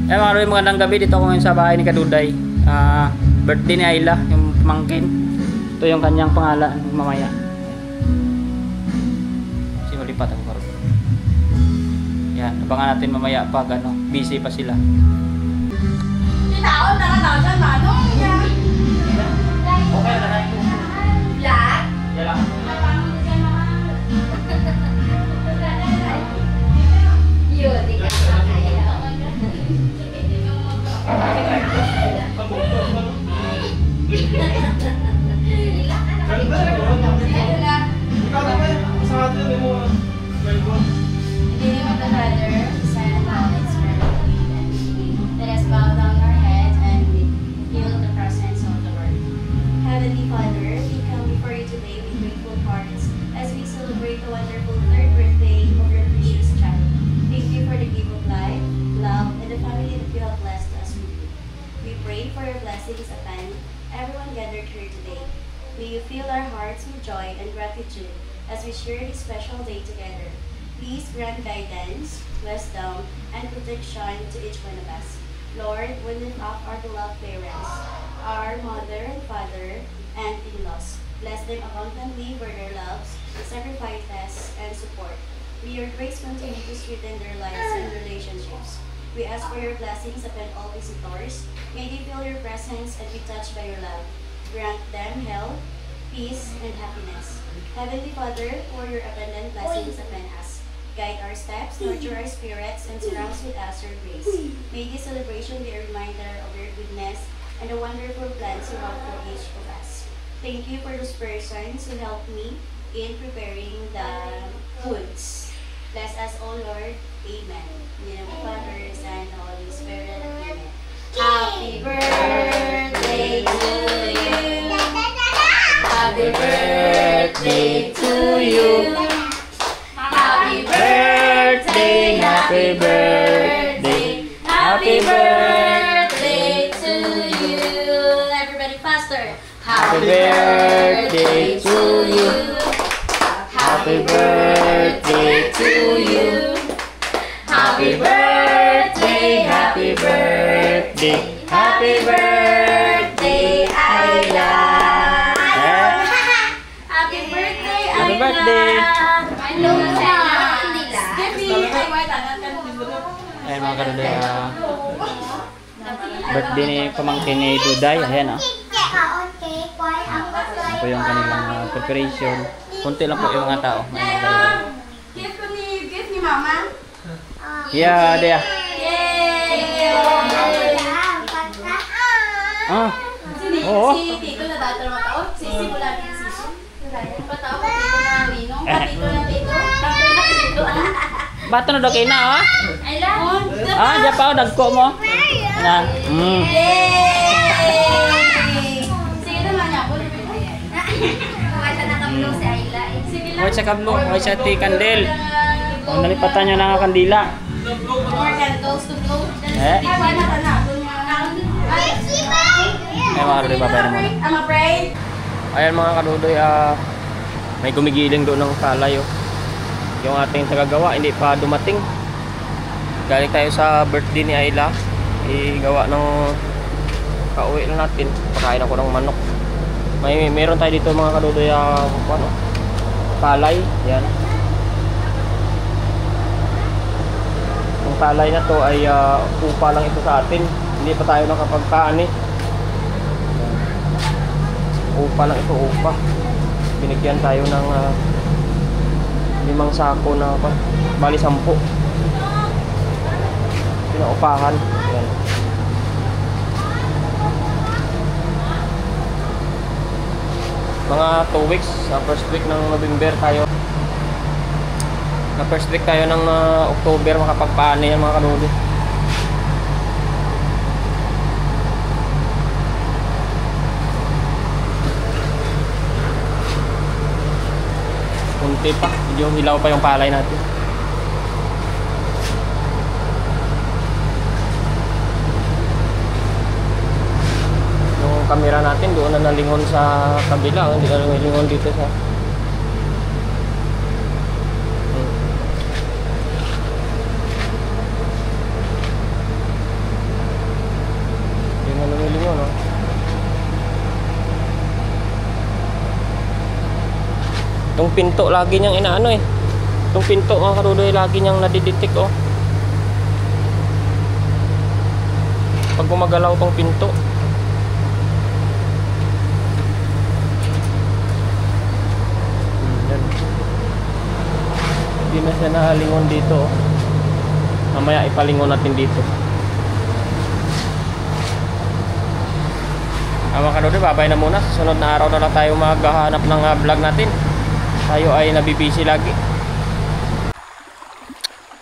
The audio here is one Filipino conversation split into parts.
Eh mga Kaduday, magandang gabi. Dito ako ngayon sa bahay ni Kaduday. Birthday ni Ayla, yung pamangkin. Ito yung kanyang pangalan mamaya. Kasi malipat ako karon. Yan, abangan natin mamaya pag busy pa sila. Tao na tao dyan, manong niya. Okay na lang. Black? Yan lang. Yun, di ka May you fill our hearts with joy and gratitude as we share this special day together. Please grant guidance, wisdom, and protection to each one of us. Lord, we lift up our beloved parents, our mother and father, and in-laws. Bless them abundantly for their loves, sacrifices, and support. May your grace continue to strengthen their lives and relationships. We ask for your blessings upon all visitors. May they feel your presence and be touched by your love. Grant them health, peace, and happiness. Heavenly Father, pour your abundant blessings upon us. Guide our steps, nurture our spirits, and surround us with us your grace. May this celebration be a reminder of your goodness and the wonderful plans you have for each of us. Thank you for those persons who helped me in preparing the foods. Bless us, O Lord. Amen. In the name of the Father, Son, and Holy Spirit. Amen. Happy birthday to you. Happy birthday to you. Happy birthday, happy birthday, happy birthday to you. Everybody faster. Happy birthday to you. Happy birthday to you. Happy birthday, happy birthday, happy birthday, Ayla. Happy birthday, Ayla. Happy birthday. Hello, Ayan mga Kaduday, birthday ni pamangkin ni Duday. Ayan Ito po yung kanilang preparation. Kunti lang po yung mga tao. Ayan mga Kaduday. Gift ni Mama. Yeah, dia. Oo. Si Tito na dati naman tao. Sisi mo lagi yung sisi. Patao ka Tito na Winong. Patito na Tito. Bato na daw kayo na, I love you. Diyan pa, dagko mo. Na. Yay! Sige naman niya. Kumasa nakablong si Ayla. Sige lang. Huwag sa kablo, huwag sa ti kandel. Nalipatan niya na kandila. More candles to blow. Eh? Ay, wala ka na. Ayan mga Kaduday, babay na muna. I'm afraid. Ayan mga Kaduday, may gumigiling doon ng palay. Yung ating tagagawa, hindi pa dumating. Galing tayo sa birthday ni Ayla. Igawa ng pauwi lang natin. Pakain ako ng manok. Meron tayo dito mga Kaduday, palay. Yan. Yung palay na to ay upa lang ito sa atin. Hindi pa tayo nakapagkaan. Upa lang ito, upa. Binigyan tayo ng 5 sako na bali 10. Pinaupahan. Yan. Mga 2 weeks, sa first week ng November tayo. Na first week tayo ng October makapagpaano yan mga Kaduday. Kunti pa, medyo hilaw pa yung palay natin. Yung camera natin doon na nalingon sa kabila, hindi na nalingon dito sa Itong pinto lagi niyang inaano eh. Itong pinto mga karudoy lagi niyang nadidetect oh. Pag gumagalaw tong pinto. Yan. Hindi na siya nahalingon dito oh. Mamaya ipalingon natin dito. Mga karudoy, babay na muna. Sunod na araw na lang tayo maghahanap ng vlog natin. Tayo ay nabibisi lagi.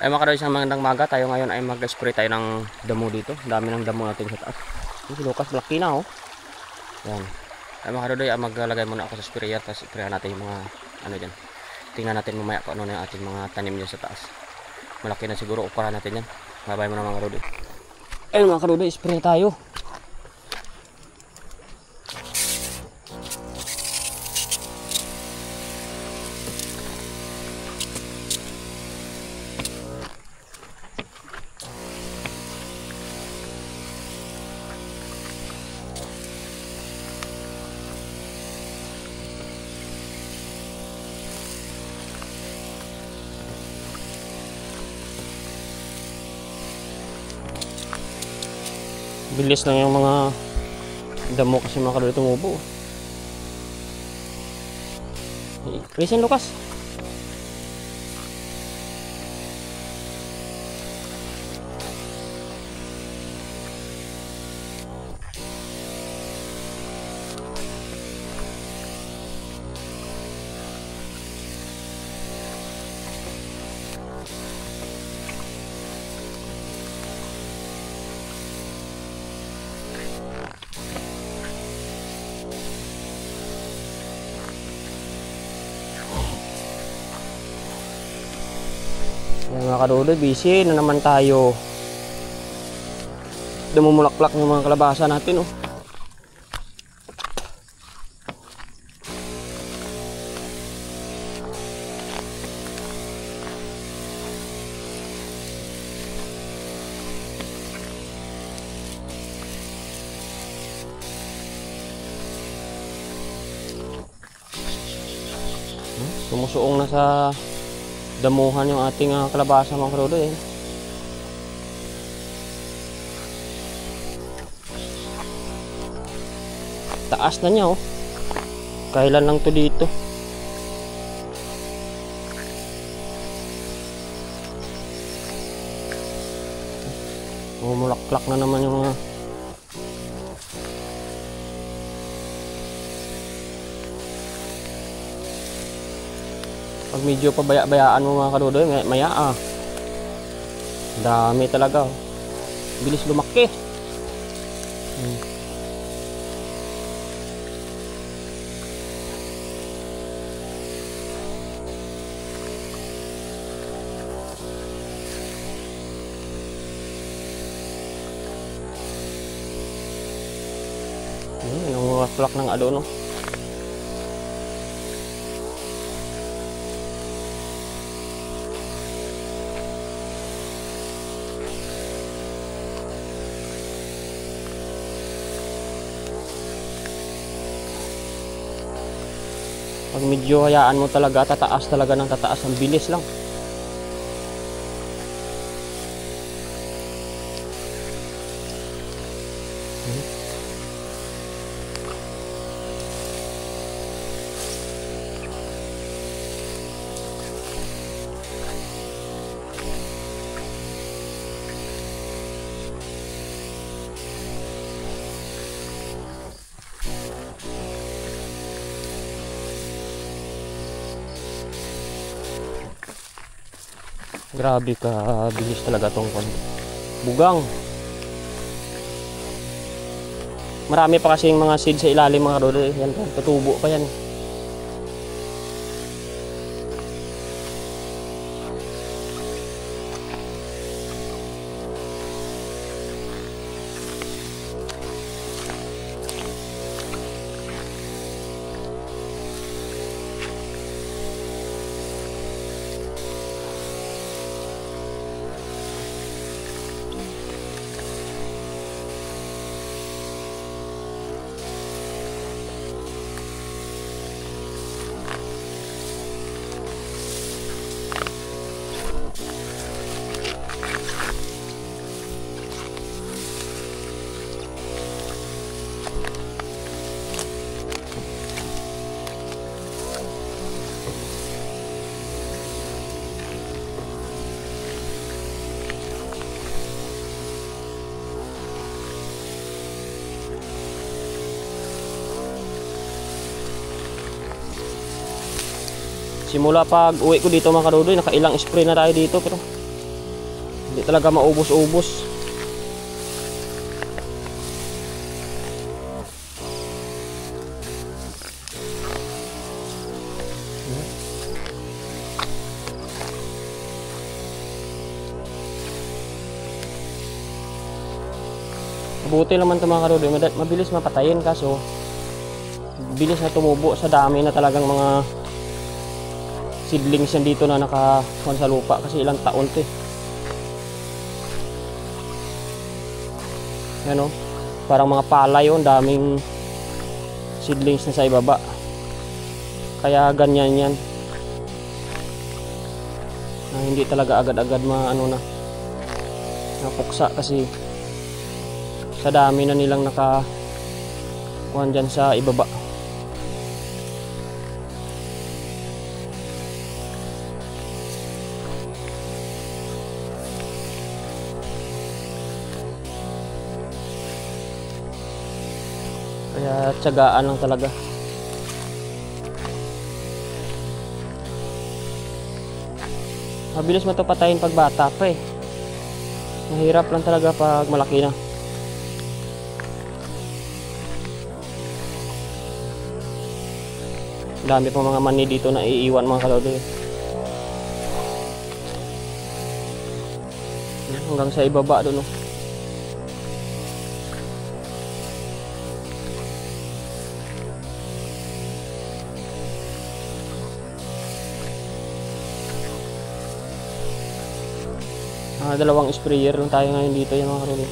Ay mga karudoy, isang magandang maga. Tayo ngayon ay mag-spray tayo ng damo dito. Dami ng damo natin sa taas. Si Lucas, laki na oh. Yan. Ay mga karudoy, maglalagay muna ako sa sprayer. Tapos sprayan natin yung mga ano dyan. Tingnan natin mamaya kung ano na yung ating mga tanim dyan sa taas. Malaki na siguro, ukura natin yan. Babay muna mga karudoy. Ay mga karudoy, spray tayo. Bilis lang yung mga damo kasi mga karudoy tumubo. Listen Lucas. Yan mga karudoy, busy na naman tayo. Dumumulaklak yung mga kalabasa natin oh. Sumusuong na sa damuhan yung ating kalabasa mga karudoy eh. Taas na niya oh. Kailan lang to dito. Mulaklak na naman yung mga pag medyo pabaya-bayaan mo mga karudoy, maya dami talaga oh. Bilis lumaki. Nangungaklak ng adono. Pag medyo hayaan mo talaga, tataas talaga ng tataas, ang bilis lang. Grabe ka, bilis talaga tong bugang. Marami pa kasi yung mga seed sa ilalim mga karudoy. Yan, tutubo pa yan. Simula pag uwi ko dito mga kadudoy, nakailang spray na tayo dito pero hindi talaga maubos-ubos. Buti naman ito mga kadudoy, mabilis mapatayin kaso bilis na tumubo sa dami na talagang mga seedlings yan dito na nakakuha sa lupa kasi ilang taon ito eh. Ano, parang mga palay yun, daming seedlings na sa ibaba. Kaya ganyan yan. Hindi talaga agad-agad napuksa kasi sa dami na nilang nakakuha dyan sa ibaba. Kaya tiyagaan lang talaga. Mabilis mo ito patayin pag bata pa eh. Mahirap lang talaga pag malaki na. Dami pang mga mani dito na iiwan mga kadudoy. Hanggang sa ibaba doon. Dalawang sprayer lang tayo ngayon dito yung mga kadudoy.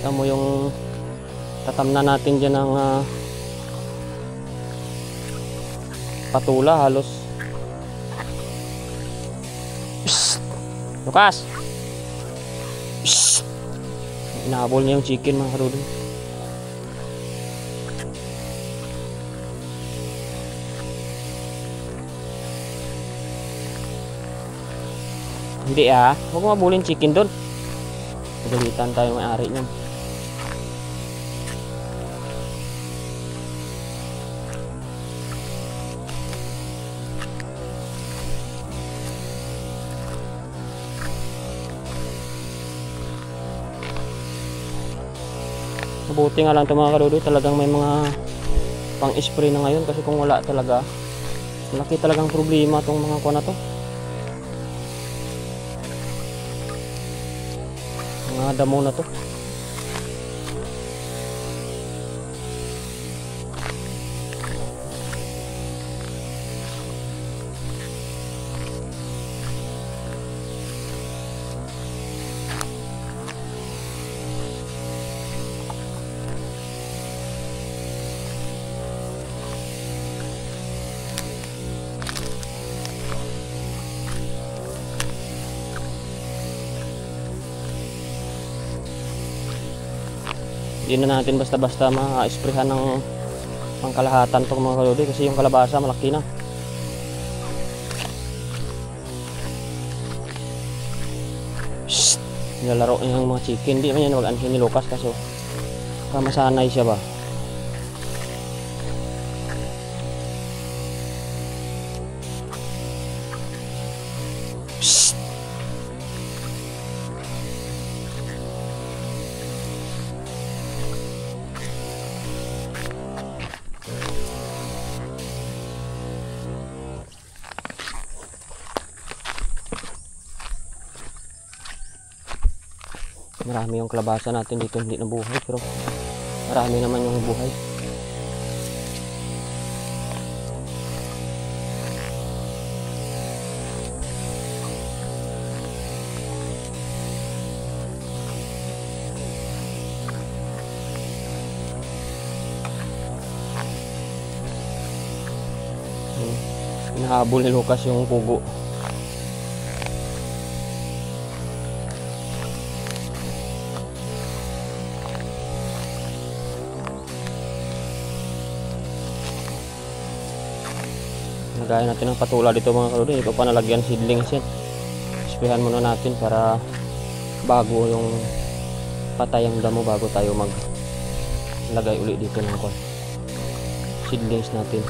Mo yung tatamnan natin dyan ng patula halos. Psst! Lukas! Psst! Inahabol niya yung chicken mga kadudoy. Hindi huwag mo mabulin chicken doon. Pagalitan tayo may-ari niyan. Mabuti nga lang ito mga kadudoy, talagang may mga pang spray na ngayon kasi kung wala talaga malaki talagang problema itong mga kuha na to, mga damo na to. Hindi na natin basta-basta ma-sprayhan ng pangkalahatan itong mga kadudoy kasi yung kalabasa malaki na. Shhh! Nilalaro niya yung mga chicken. Hindi naman yan mag-ansin ni Lucas kaso masanay siya ba. Shhh! Marami yung kalabasa natin dito hindi nabuhay pero marami naman yung buhay. Hinahabol ni Lucas yung pugo. Nagaya natin ng patula dito mga kalodi. Ito pa nalagyan seedlings yan. Isprehan muna natin para bago yung patay ang damo bago tayo maglagay uli dito ng seedlings natin.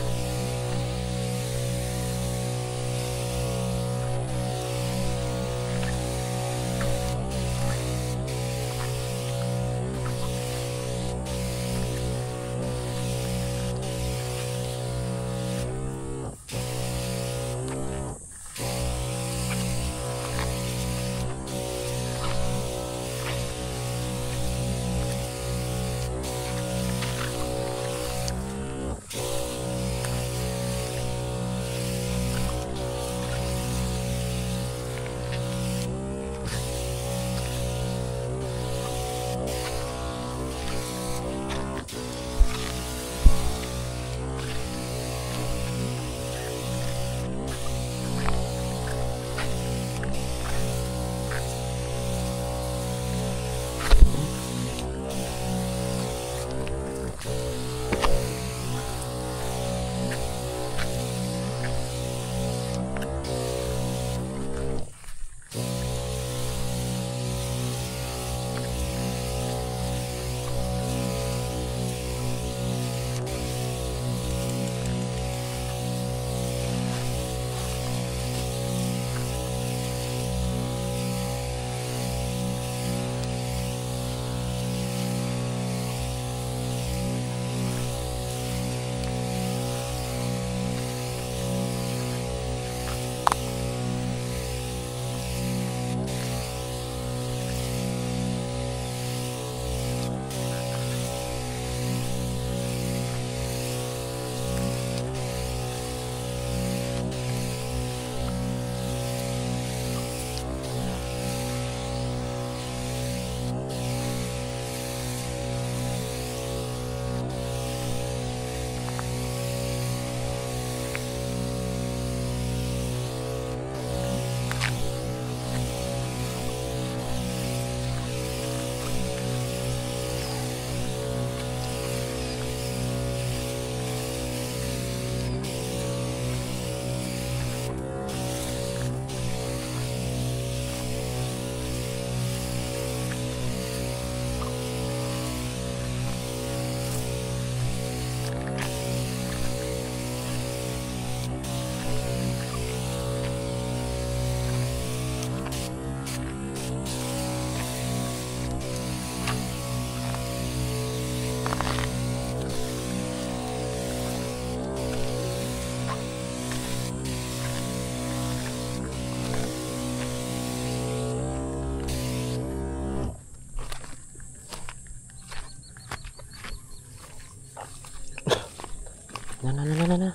Na.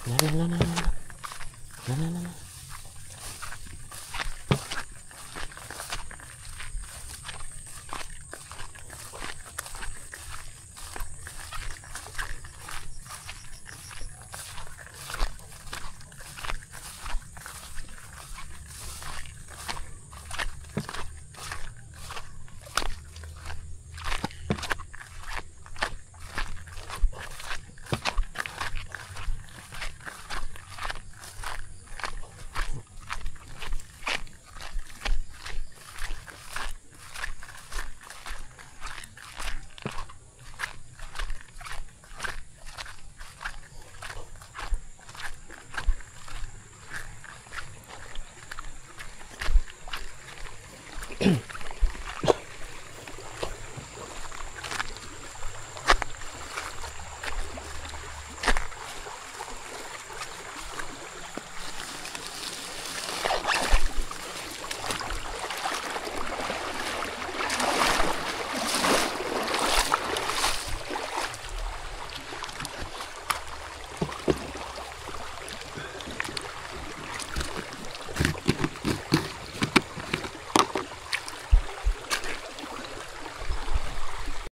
Na.